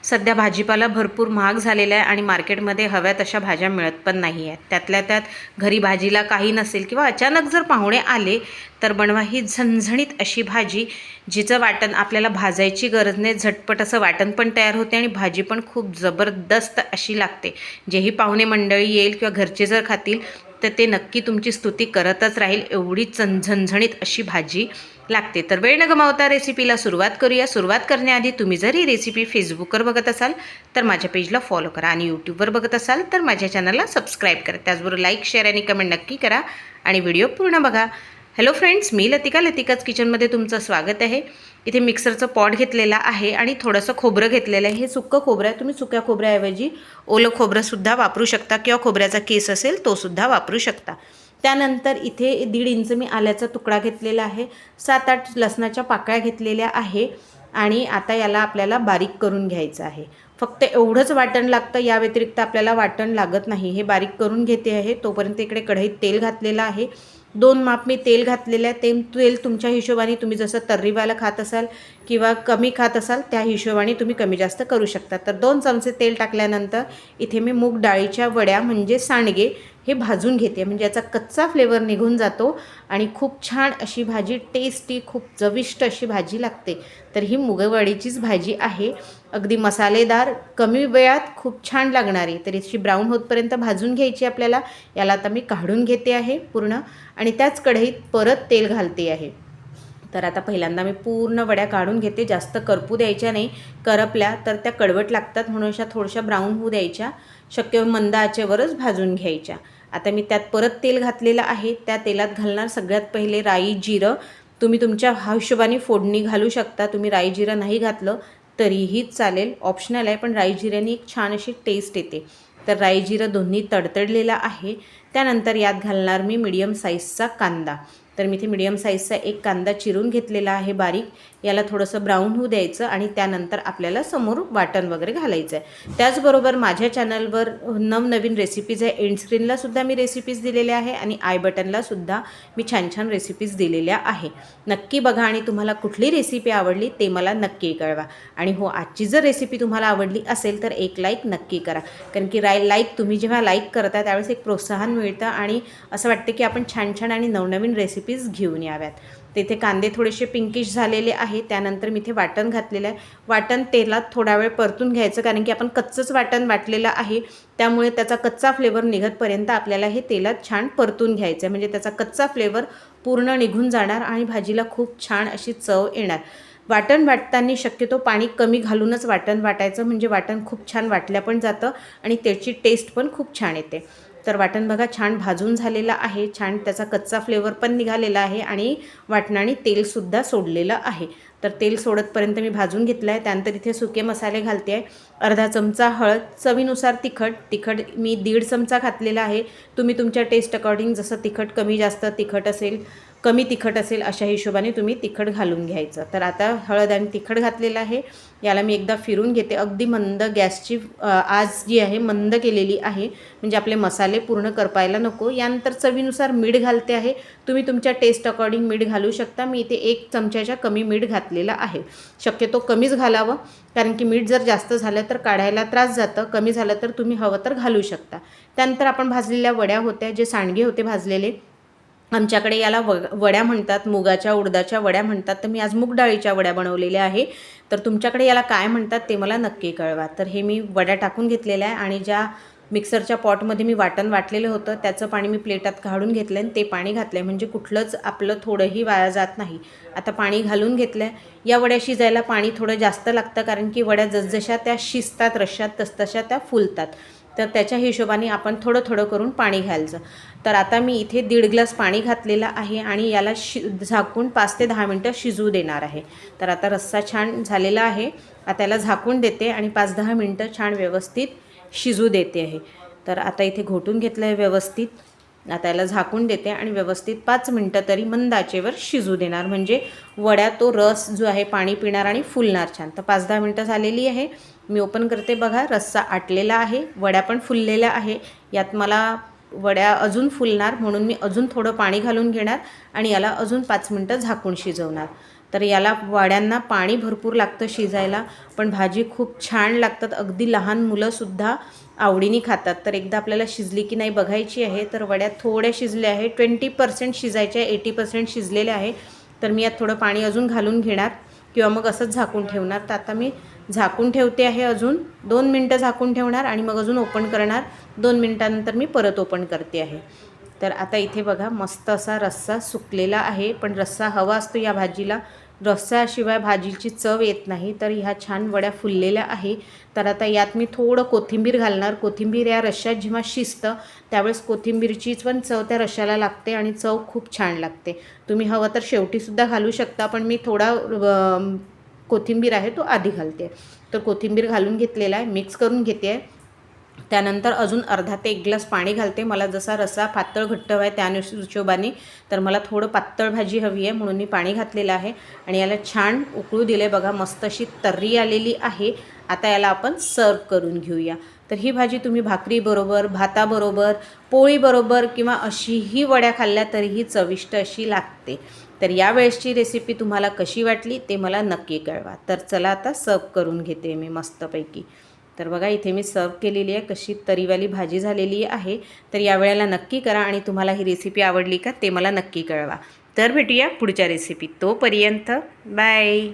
सध्या भाजीपाला भरपूर महाग झालेला आहे आणि मार्केटमध्ये हव्या तशा भाज्या मिळत पण नाही आहेत. त्यातल्या त्यात घरी भाजीला काही नसेल किंवा अचानक जर पाहुणे आले तर बनवा ही झणझणीत अशी भाजी, जिचं वाटण आपल्याला भाजायची गरज नाही. झटपट असं वाटण पण तयार होते आणि भाजी पण खूप जबरदस्त अशी लागते. जेही पाहुणे मंडळी येईल किंवा घरचे जर खातील तर ते नक्की तुमची स्तुती करतच राहील. एवढी झणझणीत अशी भाजी लागते. तर वेळ न गमावता रेसिपीला सुरुवात करूया. सुरुवात करण्याआधी तुम्ही जर ही रेसिपी फेसबुकवर बघत असाल तर माझ्या पेजला फॉलो करा आणि यूट्यूबवर बघत असाल तर माझ्या चॅनलला सबस्क्राईब करा. त्याचबरोबर लाईक, शेअर आणि कमेंट नक्की करा आणि व्हिडिओ पूर्ण बघा. हॅलो फ्रेंड्स, मी लतिकाच किचनमध्ये तुमचं स्वागत आहे. इथे मिक्सरचं पॉट घेतलेला आहे आणि थोडंसं खोबरं घेतलेलं आहे. हे सुक्कं खोबरं आहे. तुम्ही सुक्या खोबऱ्याऐवजी ओलं खोबरंसुद्धा वापरू शकता किंवा खोबऱ्याचा केस असेल तोसुद्धा वापरू शकता. त्यानंतर इथे 1.5 इंच मी आल्याचा तुकडा घेतलेला आहे. 7-8 लसणाच्या पाकळ्या घेतलेल्या आहे आणि आता याला आपल्याला बारीक करून घ्यायचं आहे. फक्त एवढंच वाटण लागतं, या व्यतिरिक्त आपल्याला वाटण लागत नाही. हे बारीक करून घेते आहे. तोपर्यंत इकडे कढईत तेल घातलेलं आहे. 2 माप मी तेल घातलेलं आहे. तेल तुमच्या हिशोबाने, तुम्ही जसं तर्रीवाला खात असाल किंवा कमी खात असाल त्या हिशोबाने तुम्ही कमी जास्त करू शकता. तर 2 चमचे तेल टाकल्यानंतर इथे मी मूग डाळीच्या वड्या म्हणजे सांडगे हे भाजून घेते. म्हणजे याचा कच्चा फ्लेवर निघून जातो आणि खूप छान अशी भाजी, टेस्टी, खूप चविष्ट अशी भाजी लागते. तर ही मुगवडीचीच भाजी आहे. अगदी मसालेदार, कमी वेळात खूप छान लागणारी. तर अशी ब्राऊन होतपर्यंत भाजून घ्यायची आपल्याला. याला आता मी काढून घेते आहे पूर्ण आणि त्याच कढईत परत तेल घालते आहे. तर आता पहिल्यांदा मी पूर्ण वड्या काढून घेते. जास्त करपू द्यायच्या नाही. करपल्या तर त्या कडवट लागतात, म्हणून अशा थोड्याशा ब्राऊन होऊ द्यायच्या. शक्य मंद आचेवरच भाजून घ्यायच्या. आता मी त्यात परत तेल घातलेलं आहे. त्या तेलात घालणार सगळ्यात पहिले राई, जिरं. तुम्ही तुमच्या हिशोबाने फोडणी घालू शकता. तुम्ही राई जिरं नाही घातलं तरीही चालेल, ऑप्शनल आहे, पण राई जिऱ्याने एक छान अशी टेस्ट येते. तर राई जिरं दोन्ही तडतडलेलं आहे. त्यानंतर यात घालणार मी मीडियम साईजचा कांदा. तर मी इथे मीडियम साईजचा एक कांदा चिरून घेतलेला आहे बारीक. याला थोडंसं ब्राऊन होऊ द्यायचं आणि त्यानंतर आपल्याला समोर वाटण वगैरे घालायचं आहे. त्याचबरोबर माझ्या चॅनलवर नवनवीन रेसिपीज आहे. एंड स्क्रीनलासुद्धा मी रेसिपीज दिलेल्या आहे आणि आय बटनलासुद्धा मी छान छान रेसिपीज दिलेल्या आहे. नक्की बघा आणि तुम्हाला कुठली रेसिपी आवडली ते मला नक्की कळवा. आणि हो, आजची जर रेसिपी तुम्हाला आवडली असेल तर एक लाईक नक्की करा. कारण की लाईक तुम्ही जेव्हा लाईक करता त्यावेळेस एक प्रोत्साहन मिळतं आणि असं वाटतं की आपण छान छान आणि नवनवीन रेसिपीज घेऊन याव्यात. तिथे कांदे थोडेसे पिंकिश झालेले आहे. त्यानंतर मी इथे वाटण घातलेलं आहे. वाटण तेलात थोडा वेळ परतून घ्यायचं, कारण की आपण कच्चंच वाटण वाटलेलं आहे. त्यामुळे त्याचा कच्चा फ्लेवर निघतपर्यंत आपल्याला हे तेलात छान परतून घ्यायचं आहे. म्हणजे त्याचा कच्चा फ्लेवर पूर्ण निघून जाणार आणि भाजीला खूप छान अशी चव येणार. वाटण वाटताना शक्यतो पाणी कमी घालूनच वाटण वाटायचं, म्हणजे वाटण खूप छान वाटलं पण जातं आणि त्याची टेस्ट पण खूप छान येते. तर वाटण बघा छान भाजून झालेलं आहे. छान त्याचा कच्चा फ्लेवर पण निघालेला आहे आणि वाटणाने तेलसुद्धा सोडलेलं आहे. तर तेल सोडतपर्यंत मी भाजून घेतलं आहे. त्यानंतर इथे सुके मसाले घालते आहे. अर्धा चमचा हळद, चवीनुसार तिखट मी 1.5 चमचा घातलेला आहे. तुम्ही तुमच्या टेस्ट अकॉर्डिंग जसं तिखट कमी जास्त कमी तिखट असेल अशा हिशोबाने तुम्ही तिखट घालून घ्यायचं. तर आता हळद आणि तिखट घातलेलं आहे. याला मी एकदा फिरून घेते. अगदी मंद गॅसची आच जी आहे मंद केलेली आहे, म्हणजे आपले मसाले पूर्ण करपायला नको. यानंतर चवीनुसार मीठ घालते आहे. तुम्ही तुमच्या टेस्ट अकॉर्डिंग मीठ घालू शकता. मी इथे 1 चमच्याच्या कमी मीठ घातलेलं आहे. शक्यतो कमीच घालावं, कारण की मीठ जर जास्त झालं तर काढायला त्रास जातं. कमी झालं तर तुम्ही हवं तर घालू शकता. त्यानंतर आपण भाजलेल्या वड्या होत्या, जे सांडगे होते भाजलेले. आमच्याकडे याला वड्या म्हणतात, मुगाच्या उडदाच्या वड्या म्हणतात. तर मी आज मूग डाळीच्या वड्या बनवलेल्या आहे. तर तुमच्याकडे याला काय म्हणतात ते मला नक्की कळवा. तर हे मी वड्या टाकून घेतलेल्या आहे आणि ज्या मिक्सरच्या पॉटमध्ये मी वाटण वाटलेलं होतं त्याचं पाणी मी प्लेटात काढून घेतलं आणि ते पाणी घातलं आहे, म्हणजे कुठलंच आपलं थोडंही वाया जात नाही. आता पाणी घालून घेतलं आहे. या वड्या शिजायला पाणी थोडं जास्त लागतं, कारण की वड्या जसजशा त्या शिजतात रश्श्यात तसतशा त्या फुलतात. तर त्याच्या हिशोबाने आपण थोडं थोडं करून पाणी घालायचं. तर आता मी इथे 1.5 ग्लास पाणी घातलेलं आहे आणि याला झाकून 5 ते 10 मिनटं शिजू देणार आहे. तर आता रस्सा छान झालेला आहे. आता याला झाकून देते आणि 5-10 मिनटं छान व्यवस्थित शिजू देते आहे. तर आता इथे घोटून घेतलं आहे व्यवस्थित. आता याला झाकून देते आणि व्यवस्थित 5 मिनटं तरी मंद आचेवर शिजू देणार, म्हणजे वड्या तो रस जो आहे पाणी पिणार आणि फुलणार छान. तर 5-10 मिनटं झालेली आहे. मी ओपन करते. बघा रस्सा आटलेला आहे, वड्या पण फुललेल्या आहे. यात मला वड्या अजून फुलणार म्हणून मी अजून थोडं पाणी घालून घेणार आणि याला अजून 5 मिनटं झाकून शिजवणार. तर याला वड्यांना पाणी भरपूर लागतं शिजायला, पण भाजी खूप छान लागतात. अगदी लहान मुलंसुद्धा आवडीने खातात. तर एकदा आपल्याला शिजली की नाही बघायची आहे. तर वड्या थोड्या शिजल्या आहे, 20% शिजायच्या, 80% शिजलेल्या आहे. तर मी यात थोडं पाणी अजून घालून घेणार किंवा मग असंच झाकून ठेवणार. तर आता मी झाकून ठेवते आहे, अजून 2 मिनटं झाकून ठेवणार आणि मग अजून ओपन करणार. 2 मिनटानंतर मी परत ओपन करते आहे. तर आता इथे बघा मस्त असा रस्सा सुकलेला आहे, पण रस्सा हवा असतो या भाजीला. रस्स्याशिवाय भाजीची चव येत नाही. तर ह्या छान वड्या फुललेल्या आहे. तर आता यात मी थोडं कोथिंबीर घालणार. कोथिंबीर या रश्श्यात जेव्हा शिजतं त्यावेळेस कोथिंबीरची पण चव त्या रश्श्याला लागते आणि चव खूप छान लागते. तुम्ही हवं तर शेवटीसुद्धा घालू शकता, पण मी थोडा कोथिंबीर आहे तो आधी घालते. तर कोथिंबीर घालून घेतलेला आहे, मिक्स करून घेते आहे. त्यानंतर अजून अर्धा ते 1 ग्लास पाणी घालते. मला जसा रस्सा पातळ घट्ट हवा आहे त्या हिशोबाने, तर मला थोडं पातळ भाजी हवी आहे म्हणून मी पाणी घातलेलं आहे आणि याला छान उकळू दिले. बघा मस्त अशी तर्री आलेली आहे. आता याला आपण सर्व करून घेऊया. तर ही भाजी तुम्ही भाकरीबरोबर, भाताबरोबर, पोळीबरोबर किंवा अशीही वड्या खाल्ल्या तरीही चविष्ट अशी लागते. तर यावेळेसची रेसिपी तुम्हाला कशी वाटली ते मला नक्की कळवा. तर चला आता सर्व करून घेते मी मस्तपैकी. तर बघा इथे मी सर्व केलेली आहे, कशी तरीवाली भाजी झालेली आहे. तर यावेळेला नक्की करा आणि तुम्हाला ही रेसिपी आवडली का ते मला नक्की कळवा. तर भेटूया पुढच्या रेसिपीत. तोपर्यंत बाय.